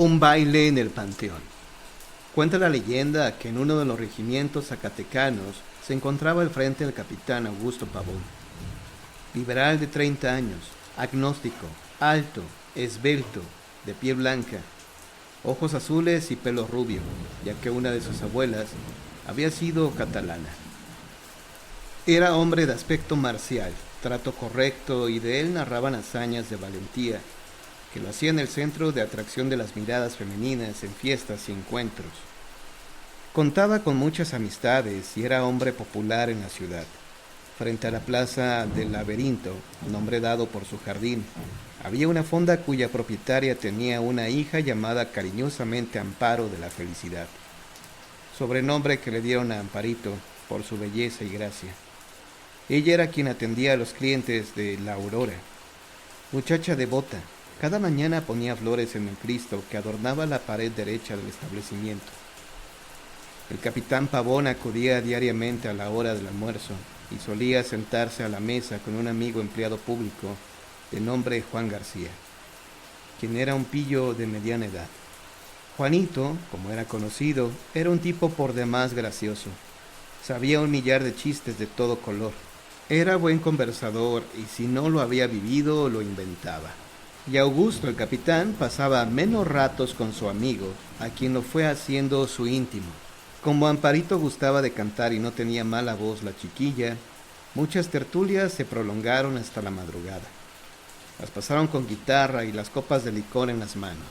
Un baile en el panteón. Cuenta la leyenda que en uno de los regimientos zacatecanos se encontraba al frente el capitán Augusto Pavón. Liberal de 30 años, agnóstico, alto, esbelto, de piel blanca, ojos azules y pelo rubio, ya que una de sus abuelas había sido catalana. Era hombre de aspecto marcial, trato correcto, y de él narraban hazañas de valentía que lo hacían el centro de atracción de las miradas femeninas en fiestas y encuentros. Contaba con muchas amistades y era hombre popular en la ciudad. Frente a la plaza del Laberinto, nombre dado por su jardín, había una fonda cuya propietaria tenía una hija llamada cariñosamente Amparo de la Felicidad, sobrenombre que le dieron a Amparito por su belleza y gracia. Ella era quien atendía a los clientes de La Aurora. Muchacha devota, cada mañana ponía flores en el Cristo que adornaba la pared derecha del establecimiento. El capitán Pavón acudía diariamente a la hora del almuerzo y solía sentarse a la mesa con un amigo empleado público de nombre Juan García, quien era un pillo de mediana edad. Juanito, como era conocido, era un tipo por demás gracioso. Sabía un millar de chistes de todo color. Era buen conversador y si no lo había vivido, lo inventaba. Y Augusto, el capitán, pasaba menos ratos con su amigo, a quien lo fue haciendo su íntimo. Como Amparito gustaba de cantar y no tenía mala voz la chiquilla, muchas tertulias se prolongaron hasta la madrugada. Las pasaron con guitarra y las copas de licor en las manos.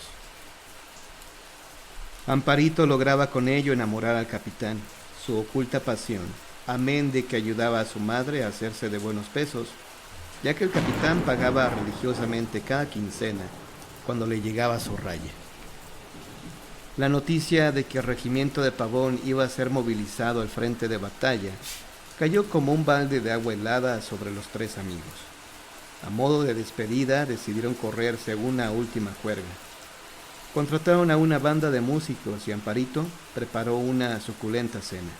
Amparito lograba con ello enamorar al capitán, su oculta pasión, amén de que ayudaba a su madre a hacerse de buenos pesos, ya que el capitán pagaba religiosamente cada quincena cuando le llegaba su raya. La noticia de que el regimiento de Pavón iba a ser movilizado al frente de batalla cayó como un balde de agua helada sobre los tres amigos. A modo de despedida decidieron correrse una última juerga. Contrataron a una banda de músicos y Amparito preparó una suculenta cena.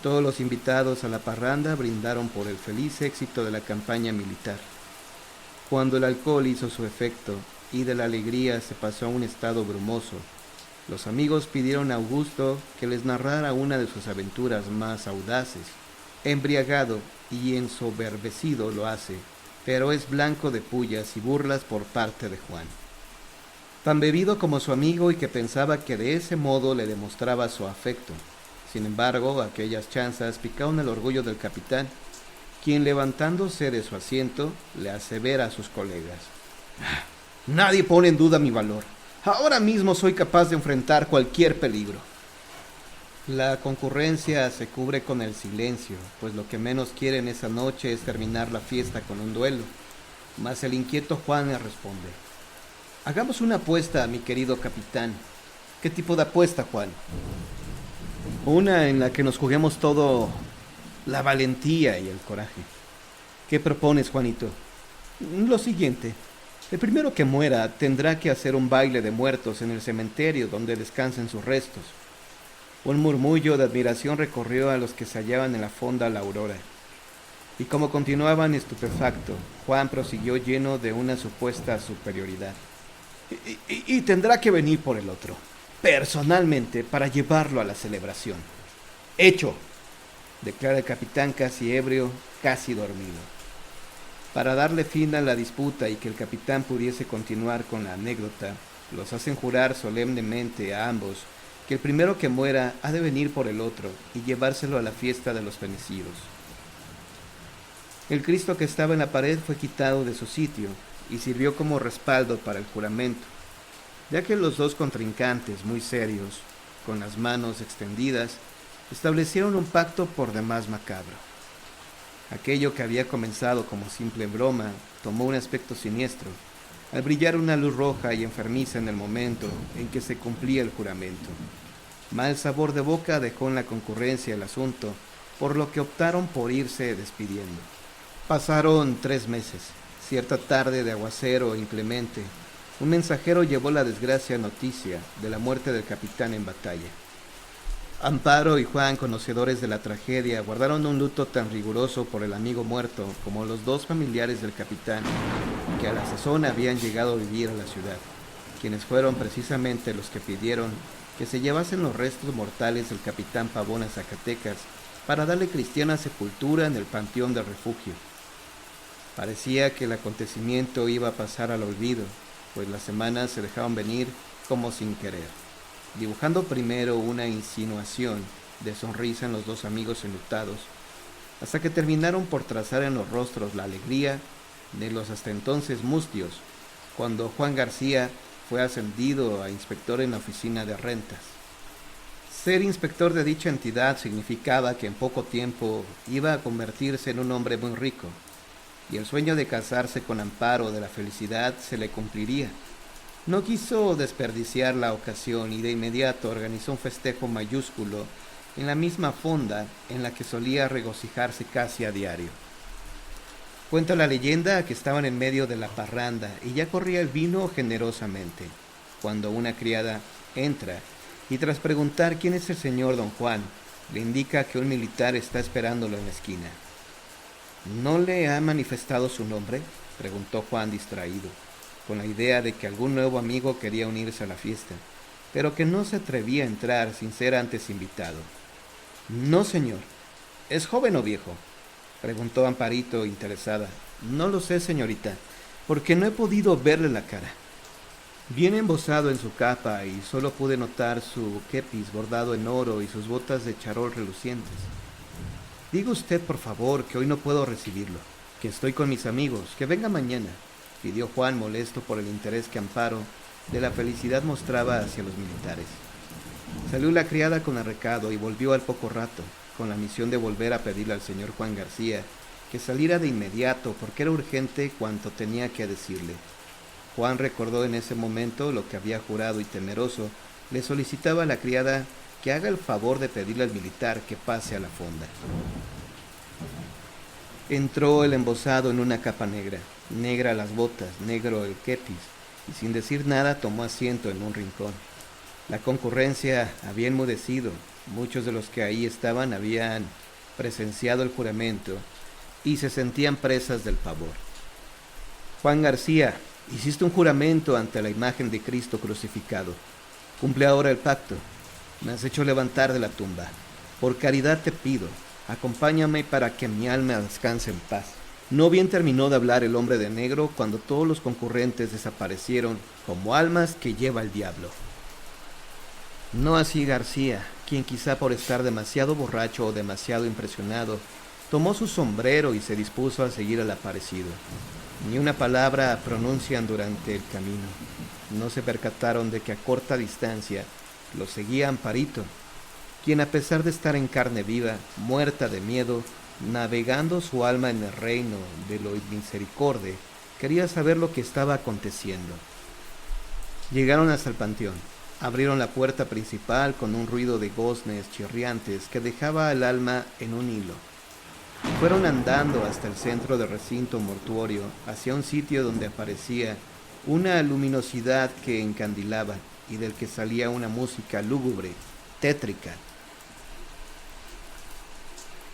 Todos los invitados a la parranda brindaron por el feliz éxito de la campaña militar. Cuando el alcohol hizo su efecto y de la alegría se pasó a un estado brumoso, los amigos pidieron a Augusto que les narrara una de sus aventuras más audaces. Embriagado y ensoberbecido lo hace, pero es blanco de pullas y burlas por parte de Juan. Tan bebido como su amigo y que pensaba que de ese modo le demostraba su afecto. Sin embargo, aquellas chanzas picaron el orgullo del capitán, quien levantándose de su asiento le asevera a sus colegas: «Nadie pone en duda mi valor. Ahora mismo soy capaz de enfrentar cualquier peligro». La concurrencia se cubre con el silencio, pues lo que menos quieren esa noche es terminar la fiesta con un duelo. Mas el inquieto Juan le responde: «Hagamos una apuesta, mi querido capitán». «¿Qué tipo de apuesta, Juan?» «Una en la que nos juguemos todo la valentía y el coraje». «¿Qué propones, Juanito?» «Lo siguiente. El primero que muera tendrá que hacer un baile de muertos en el cementerio donde descansen sus restos». Un murmullo de admiración recorrió a los que se hallaban en la fonda La Aurora. Y como continuaban estupefacto, Juan prosiguió lleno de una supuesta superioridad: y tendrá que venir por el otro, personalmente, para llevarlo a la celebración». «Hecho», declara el capitán casi ebrio, casi dormido. Para darle fin a la disputa y que el capitán pudiese continuar con la anécdota, los hacen jurar solemnemente a ambos que el primero que muera ha de venir por el otro y llevárselo a la fiesta de los fenecidos. El Cristo que estaba en la pared fue quitado de su sitio y sirvió como respaldo para el juramento, ya que los dos contrincantes, muy serios, con las manos extendidas, establecieron un pacto por demás macabro. Aquello que había comenzado como simple broma tomó un aspecto siniestro, al brillar una luz roja y enfermiza en el momento en que se cumplía el juramento. Mal sabor de boca dejó en la concurrencia el asunto, por lo que optaron por irse despidiendo. Pasaron 3 meses. Cierta tarde de aguacero inclemente, un mensajero llevó la desgracia noticia de la muerte del capitán en batalla. Amparo y Juan, conocedores de la tragedia, guardaron un luto tan riguroso por el amigo muerto como los dos familiares del capitán, que a la sazón habían llegado a vivir a la ciudad. quienes fueron precisamente los que pidieron que se llevasen los restos mortales del capitán Pavón a Zacatecas para darle cristiana sepultura en el panteón de refugio. Parecía que el acontecimiento iba a pasar al olvido, pues las semanas se dejaban venir como sin querer, dibujando primero una insinuación de sonrisa en los dos amigos enlutados, hasta que terminaron por trazar en los rostros la alegría de los hasta entonces mustios, cuando Juan García fue ascendido a inspector en la oficina de rentas. Ser inspector de dicha entidad significaba que en poco tiempo iba a convertirse en un hombre muy rico, y el sueño de casarse con Amparo de la Felicidad se le cumpliría. No quiso desperdiciar la ocasión y de inmediato organizó un festejo mayúsculo en la misma fonda en la que solía regocijarse casi a diario. Cuenta la leyenda que estaban en medio de la parranda y ya corría el vino generosamente, cuando una criada entra y tras preguntar quién es el señor don Juan, le indica que un militar está esperándolo en la esquina. ¿No le ha manifestado su nombre?, preguntó Juan distraído, con la idea de que algún nuevo amigo quería unirse a la fiesta, pero que no se atrevía a entrar sin ser antes invitado. No, señor. ¿Es joven o viejo?, preguntó Amparito, interesada. No lo sé, señorita, porque no he podido verle la cara. Viene embozado en su capa y solo pude notar su kepis bordado en oro y sus botas de charol relucientes. Diga usted, por favor, que hoy no puedo recibirlo, que estoy con mis amigos, que venga mañana, pidió Juan, molesto por el interés que Amparo de la Felicidad mostraba hacia los militares. Salió la criada con el recado y volvió al poco rato, con la misión de volver a pedirle al señor Juan García que saliera de inmediato porque era urgente cuanto tenía que decirle. Juan recordó en ese momento lo que había jurado y temeroso le solicitaba a la criada que haga el favor de pedirle al militar que pase a la fonda. Entró el embozado en una capa negra, negra las botas, negro el kepis, y sin decir nada tomó asiento en un rincón. La concurrencia había enmudecido, muchos de los que ahí estaban habían presenciado el juramento y se sentían presas del pavor. Juan García, hiciste un juramento ante la imagen de Cristo crucificado. Cumple ahora el pacto. Me has hecho levantar de la tumba. Por caridad te pido, acompáñame para que mi alma descanse en paz. No bien terminó de hablar el hombre de negro cuando todos los concurrentes desaparecieron como almas que lleva el diablo. No así García, quien quizá por estar demasiado borracho o demasiado impresionado, tomó su sombrero y se dispuso a seguir al aparecido. Ni una palabra pronuncian durante el camino. No se percataron de que a corta distancia lo seguía Amparito, quien a pesar de estar en carne viva, muerta de miedo, navegando su alma en el reino de lo inmisericorde, quería saber lo que estaba aconteciendo. Llegaron hasta el panteón. Abrieron la puerta principal con un ruido de goznes chirriantes que dejaba al alma en un hilo. Fueron andando hasta el centro del recinto mortuorio, hacia un sitio donde aparecía una luminosidad que encandilaba y del que salía una música lúgubre, tétrica.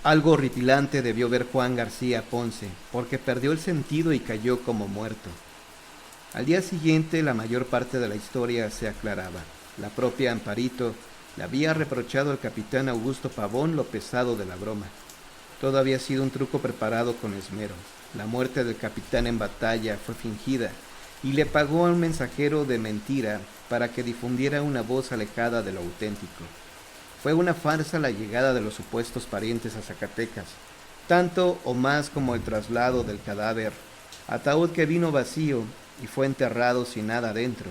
Algo horripilante debió ver Juan García Ponce, porque perdió el sentido y cayó como muerto. Al día siguiente la mayor parte de la historia se aclaraba. La propia Amparito le había reprochado al capitán Augusto Pavón lo pesado de la broma. Todo había sido un truco preparado con esmero. La muerte del capitán en batalla fue fingida y le pagó a un mensajero de mentira para que difundiera una voz alejada de lo auténtico. Fue una farsa la llegada de los supuestos parientes a Zacatecas, tanto o más como el traslado del cadáver, ataúd que vino vacío y fue enterrado sin nada dentro,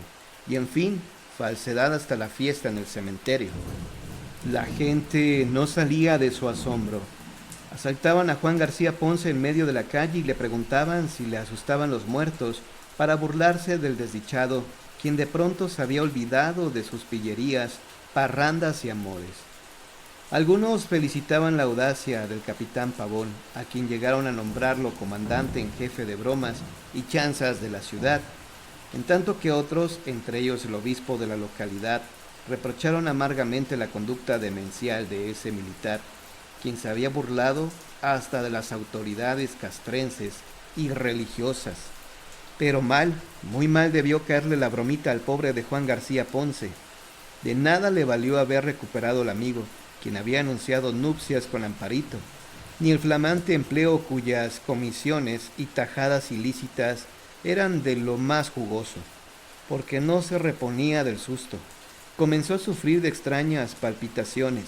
y en fin, falsedad hasta la fiesta en el cementerio. La gente no salía de su asombro. Asaltaban a Juan García Ponce en medio de la calle y le preguntaban si le asustaban los muertos para burlarse del desdichado, quien de pronto se había olvidado de sus pillerías, parrandas y amores. Algunos felicitaban la audacia del capitán Pavón, a quien llegaron a nombrarlo comandante en jefe de bromas y chanzas de la ciudad, en tanto que otros, entre ellos el obispo de la localidad, reprocharon amargamente la conducta demencial de ese militar, quien se había burlado hasta de las autoridades castrenses y religiosas. Pero mal, muy mal debió caerle la bromita al pobre de Juan García Ponce. De nada le valió haber recuperado al amigo, quien había anunciado nupcias con Amparito, ni el flamante empleo cuyas comisiones y tajadas ilícitas eran de lo más jugoso, porque no se reponía del susto. Comenzó a sufrir de extrañas palpitaciones.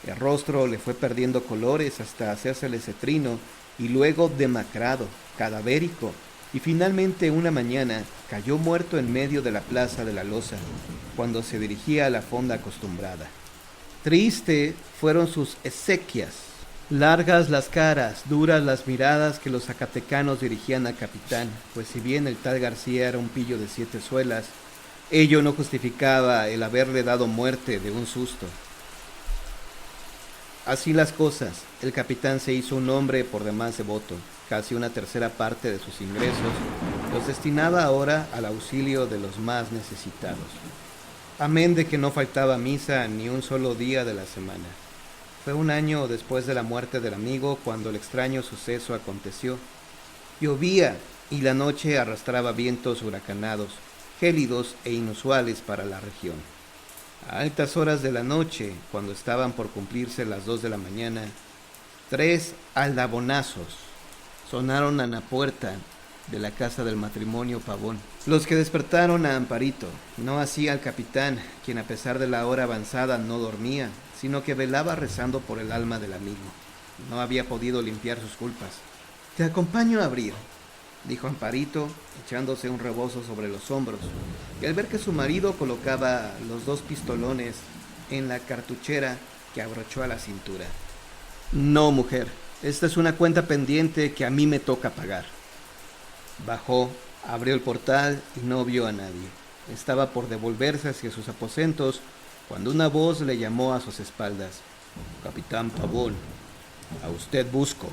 El rostro le fue perdiendo colores hasta hacérsele cetrino y luego demacrado, cadavérico, y finalmente una mañana cayó muerto en medio de la plaza de la Loza, cuando se dirigía a la fonda acostumbrada. Triste fueron sus exequias. Largas las caras, duras las miradas que los zacatecanos dirigían al capitán, pues si bien el tal García era un pillo de 7 suelas, ello no justificaba el haberle dado muerte de un susto. Así las cosas, el capitán se hizo un hombre por demás devoto. Casi una tercera parte de sus ingresos los destinaba ahora al auxilio de los más necesitados. Amén de que no faltaba misa ni un solo día de la semana. Fue un año después de la muerte del amigo cuando el extraño suceso aconteció. Llovía y la noche arrastraba vientos huracanados, gélidos e inusuales para la región. A altas horas de la noche, cuando estaban por cumplirse las 2 de la mañana, 3 aldabonazos sonaron a la puerta de la casa del matrimonio Pavón, los que despertaron a Amparito, no así al capitán, quien a pesar de la hora avanzada no dormía, sino que velaba rezando por el alma del amigo. No había podido limpiar sus culpas. «Te acompaño a abrir», dijo Amparito, echándose un rebozo sobre los hombros, y al ver que su marido colocaba los 2 pistolones en la cartuchera que abrochó a la cintura. «No, mujer, esta es una cuenta pendiente que a mí me toca pagar». Bajó, abrió el portal y no vio a nadie. Estaba por devolverse hacia sus aposentos cuando una voz le llamó a sus espaldas. «Capitán Pavón, a usted busco».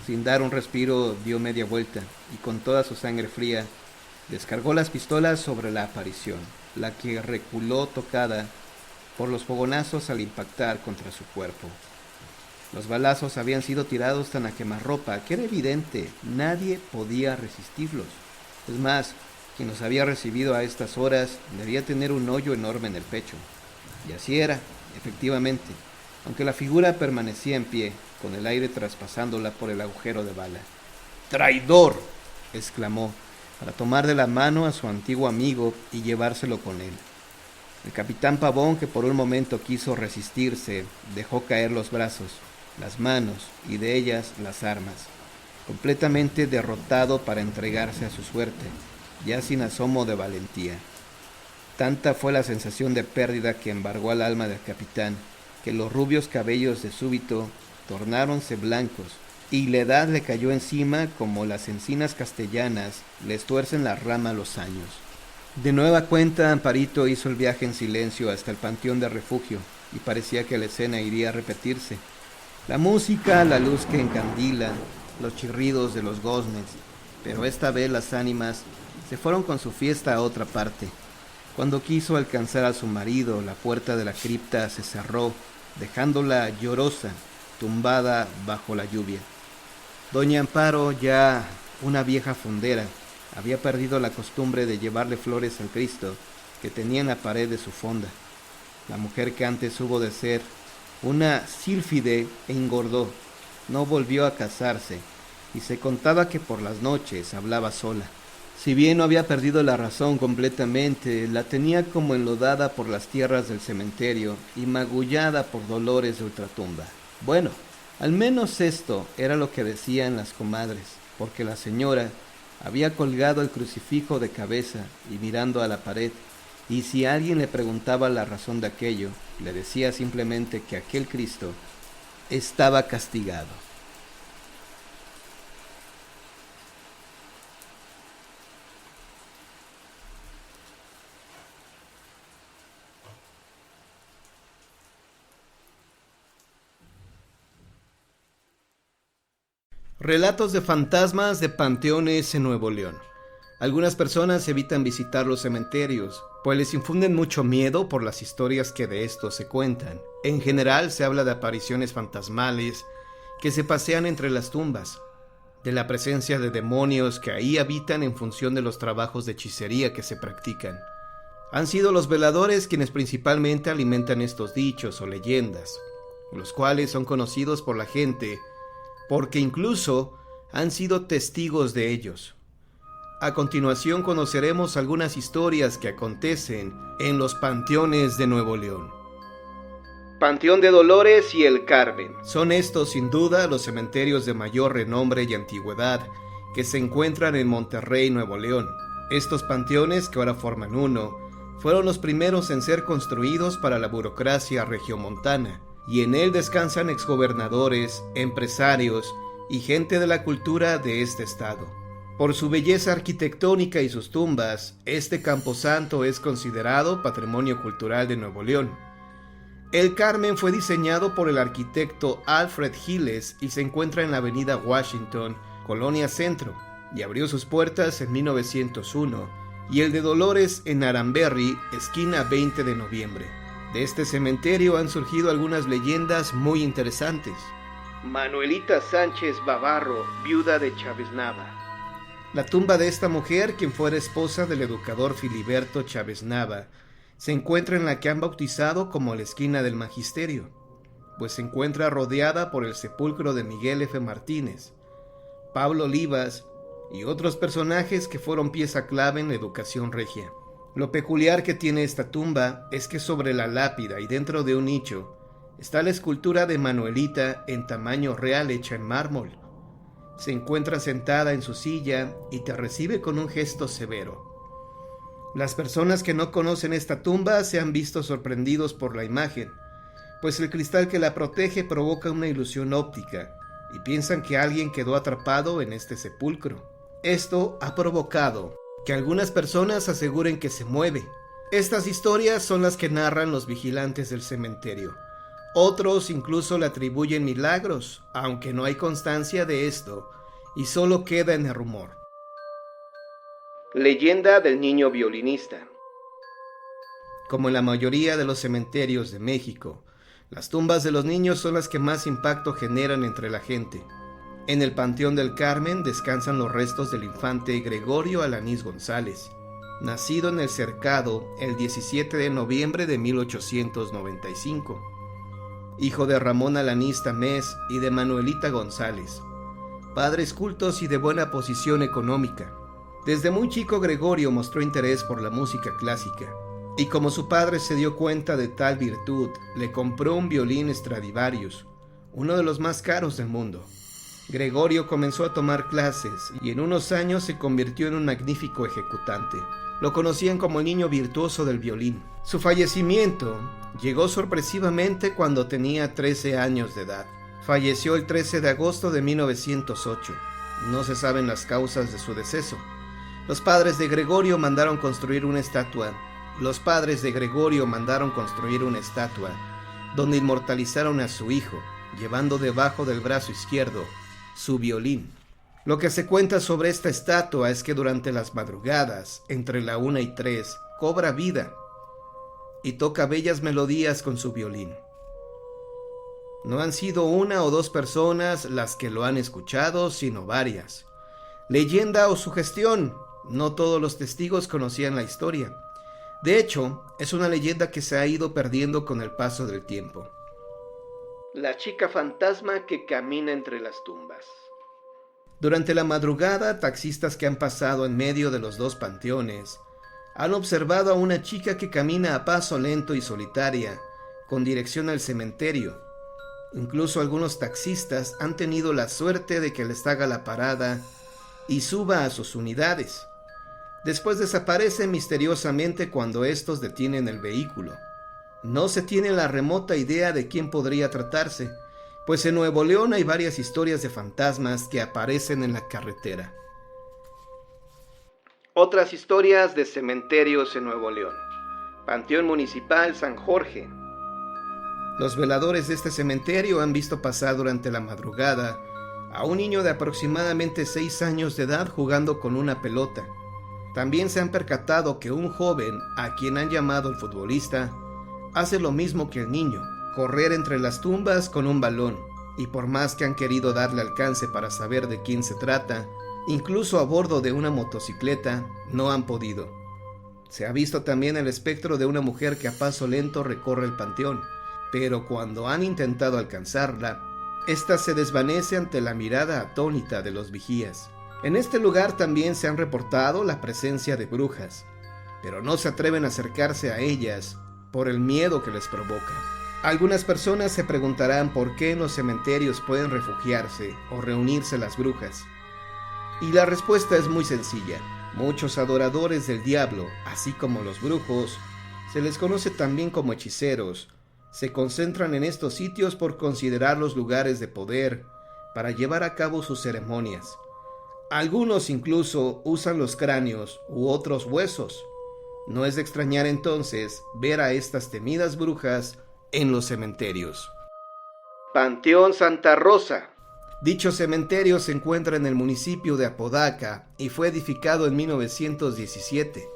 Sin dar un respiro dio media vuelta y con toda su sangre fría descargó las pistolas sobre la aparición, la que reculó tocada por los fogonazos al impactar contra su cuerpo. Los balazos habían sido tirados tan a quemarropa que era evidente, nadie podía resistirlos. Es más, quien los había recibido a estas horas debía tener un hoyo enorme en el pecho. Y así era, efectivamente, aunque la figura permanecía en pie, con el aire traspasándola por el agujero de bala. «¡Traidor!», exclamó, para tomar de la mano a su antiguo amigo y llevárselo con él. El capitán Pavón, que por un momento quiso resistirse, dejó caer los brazos, las manos y de ellas las armas, completamente derrotado para entregarse a su suerte, ya sin asomo de valentía. Tanta fue la sensación de pérdida que embargó al alma del capitán, que los rubios cabellos de súbito tornáronse blancos, y la edad le cayó encima como las encinas castellanas les tuercen la rama a los años. De nueva cuenta, Amparito hizo el viaje en silencio hasta el panteón de refugio, y parecía que la escena iría a repetirse. La música, la luz que encandila, los chirridos de los goznes, pero esta vez las ánimas se fueron con su fiesta a otra parte. Cuando quiso alcanzar a su marido, la puerta de la cripta se cerró, dejándola llorosa, tumbada bajo la lluvia. Doña Amparo, ya una vieja fondera, había perdido la costumbre de llevarle flores al Cristo que tenía en la pared de su fonda. La mujer que antes hubo de ser una sílfide engordó, no volvió a casarse, y se contaba que por las noches hablaba sola. Si bien no había perdido la razón completamente, la tenía como enlodada por las tierras del cementerio y magullada por dolores de ultratumba. Bueno, al menos esto era lo que decían las comadres, porque la señora había colgado el crucifijo de cabeza y mirando a la pared, y si alguien le preguntaba la razón de aquello, le decía simplemente que aquel Cristo estaba castigado. Relatos de fantasmas de panteones en Nuevo León. Algunas personas evitan visitar los cementerios, pues les infunden mucho miedo por las historias que de estos se cuentan. En general se habla de apariciones fantasmales que se pasean entre las tumbas. de la presencia de demonios que ahí habitan en función de los trabajos de hechicería que se practican. Han sido los veladores quienes principalmente alimentan estos dichos o leyendas, los cuales son conocidos por la gente porque incluso han sido testigos de ellos. A continuación conoceremos algunas historias que acontecen en los panteones de Nuevo León. Panteón de Dolores y el Carmen. Son estos sin duda los cementerios de mayor renombre y antigüedad que se encuentran en Monterrey, Nuevo León. Estos panteones, que ahora forman uno, fueron los primeros en ser construidos para la burocracia regiomontana, y en él descansan exgobernadores, empresarios y gente de la cultura de este estado. Por su belleza arquitectónica y sus tumbas, este camposanto es considerado Patrimonio Cultural de Nuevo León. El Carmen fue diseñado por el arquitecto Alfred Giles y se encuentra en la avenida Washington, Colonia Centro, y abrió sus puertas en 1901, y el de Dolores en Aranberry, esquina 20 de noviembre. De este cementerio han surgido algunas leyendas muy interesantes. Manuelita Sánchez Bavarro, viuda de Chávez Nava. La tumba de esta mujer, quien fuera esposa del educador Filiberto Chávez Nava, se encuentra en la que han bautizado como la esquina del Magisterio, pues se encuentra rodeada por el sepulcro de Miguel F. Martínez, Pablo Olivas y otros personajes que fueron pieza clave en la educación regia. Lo peculiar que tiene esta tumba es que sobre la lápida y dentro de un nicho está la escultura de Manuelita en tamaño real hecha en mármol. Se encuentra sentada en su silla y te recibe con un gesto severo. Las personas que no conocen esta tumba se han visto sorprendidos por la imagen, pues el cristal que la protege provoca una ilusión óptica y piensan que alguien quedó atrapado en este sepulcro. Esto ha provocado que algunas personas aseguren que se mueve. Estas historias son las que narran los vigilantes del cementerio. Otros incluso le atribuyen milagros, aunque no hay constancia de esto y solo queda en el rumor. Leyenda del niño violinista. Como en la mayoría de los cementerios de México, las tumbas de los niños son las que más impacto generan entre la gente. En el Panteón del Carmen descansan los restos del infante Gregorio Alanís González, nacido en El Cercado el 17 de noviembre de 1895, hijo de Ramón Alanís Tamés y de Manuelita González, padres cultos y de buena posición económica. Desde muy chico Gregorio mostró interés por la música clásica, y como su padre se dio cuenta de tal virtud, le compró un violín Stradivarius, uno de los más caros del mundo. Gregorio comenzó a tomar clases y en unos años se convirtió en un magnífico ejecutante. Lo conocían como el niño virtuoso del violín. Su fallecimiento llegó sorpresivamente cuando tenía 13 años de edad. Falleció el 13 de agosto de 1908. No se saben las causas de su deceso. Los padres de Gregorio mandaron construir una estatua donde inmortalizaron a su hijo, llevando debajo del brazo izquierdo su violín. Lo que se cuenta sobre esta estatua es que durante las madrugadas, entre la 1 y 3, cobra vida y toca bellas melodías con su violín. No han sido una o dos personas las que lo han escuchado, sino varias. Leyenda o sugestión, no todos los testigos conocían la historia. De hecho, es una leyenda que se ha ido perdiendo con el paso del tiempo. La chica fantasma que camina entre las tumbas. Durante la madrugada, taxistas que han pasado en medio de los dos panteones han observado a una chica que camina a paso lento y solitaria, con dirección al cementerio. Incluso algunos taxistas han tenido la suerte de que les haga la parada y suba a sus unidades. Después desaparece misteriosamente cuando estos detienen el vehículo. No se tiene la remota idea de quién podría tratarse, pues en Nuevo León hay varias historias de fantasmas que aparecen en la carretera. Otras historias de cementerios en Nuevo León. Panteón Municipal San Jorge. Los veladores de este cementerio han visto pasar durante la madrugada a un niño de aproximadamente 6 años de edad jugando con una pelota. También se han percatado que un joven, a quien han llamado el futbolista, hace lo mismo que el niño, correr entre las tumbas con un balón, y por más que han querido darle alcance para saber de quién se trata, incluso a bordo de una motocicleta, no han podido. Se ha visto también el espectro de una mujer que a paso lento recorre el panteón, pero cuando han intentado alcanzarla, ésta se desvanece ante la mirada atónita de los vigías. En este lugar también se han reportado la presencia de brujas, pero no se atreven a acercarse a ellas por el miedo que les provoca. Algunas personas se preguntarán por qué en los cementerios pueden refugiarse o reunirse las brujas. Y la respuesta es muy sencilla. Muchos adoradores del diablo, así como los brujos, se les conoce también como hechiceros, se concentran en estos sitios por considerarlos lugares de poder para llevar a cabo sus ceremonias. Algunos incluso usan los cráneos u otros huesos. No es de extrañar entonces ver a estas temidas brujas en los cementerios. Panteón Santa Rosa. Dicho cementerio se encuentra en el municipio de Apodaca y fue edificado en 1917.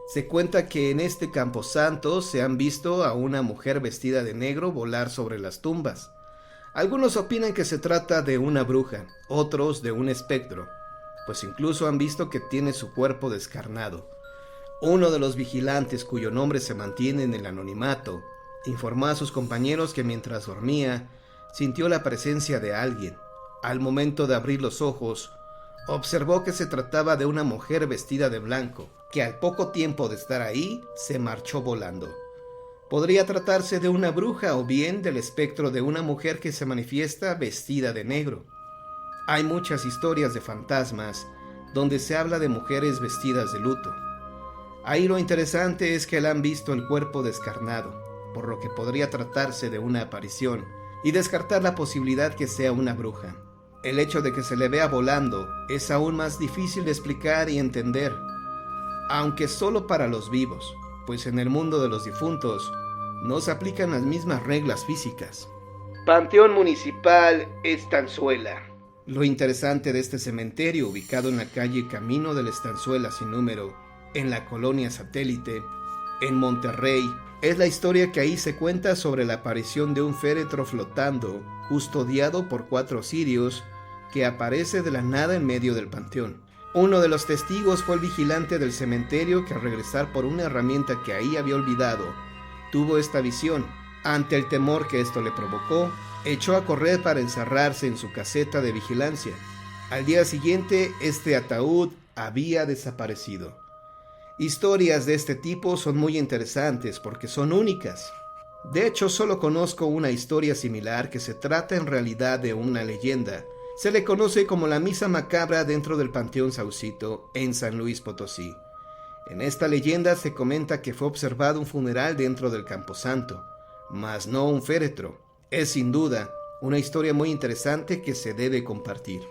Se cuenta que en este camposanto se han visto a una mujer vestida de negro volar sobre las tumbas. Algunos opinan que se trata de una bruja, otros de un espectro, pues incluso han visto que tiene su cuerpo descarnado. Uno de los vigilantes, cuyo nombre se mantiene en el anonimato, informó a sus compañeros que mientras dormía, sintió la presencia de alguien. Al momento de abrir los ojos, observó que se trataba de una mujer vestida de blanco, que al poco tiempo de estar ahí, se marchó volando. Podría tratarse de una bruja o bien del espectro de una mujer que se manifiesta vestida de negro. Hay muchas historias de fantasmas donde se habla de mujeres vestidas de luto. Ahí lo interesante es que le han visto el cuerpo descarnado, por lo que podría tratarse de una aparición, y descartar la posibilidad que sea una bruja. El hecho de que se le vea volando es aún más difícil de explicar y entender, aunque solo para los vivos, pues en el mundo de los difuntos no se aplican las mismas reglas físicas. Panteón Municipal Estanzuela. Lo interesante de este cementerio, ubicado en la calle Camino de la Estanzuela sin número, en la colonia Satélite, en Monterrey, es la historia que ahí se cuenta sobre la aparición de un féretro flotando, custodiado por 4 cirios, que aparece de la nada en medio del panteón. Uno de los testigos fue el vigilante del cementerio que al regresar por una herramienta que ahí había olvidado, tuvo esta visión. Ante el temor que esto le provocó, echó a correr para encerrarse en su caseta de vigilancia. Al día siguiente, este ataúd había desaparecido. Historias de este tipo son muy interesantes porque son únicas. De hecho, solo conozco una historia similar que se trata en realidad de una leyenda. Se le conoce como la Misa Macabra dentro del Panteón Saucito, en San Luis Potosí. En esta leyenda se comenta que fue observado un funeral dentro del camposanto, mas no un féretro. Es sin duda una historia muy interesante que se debe compartir.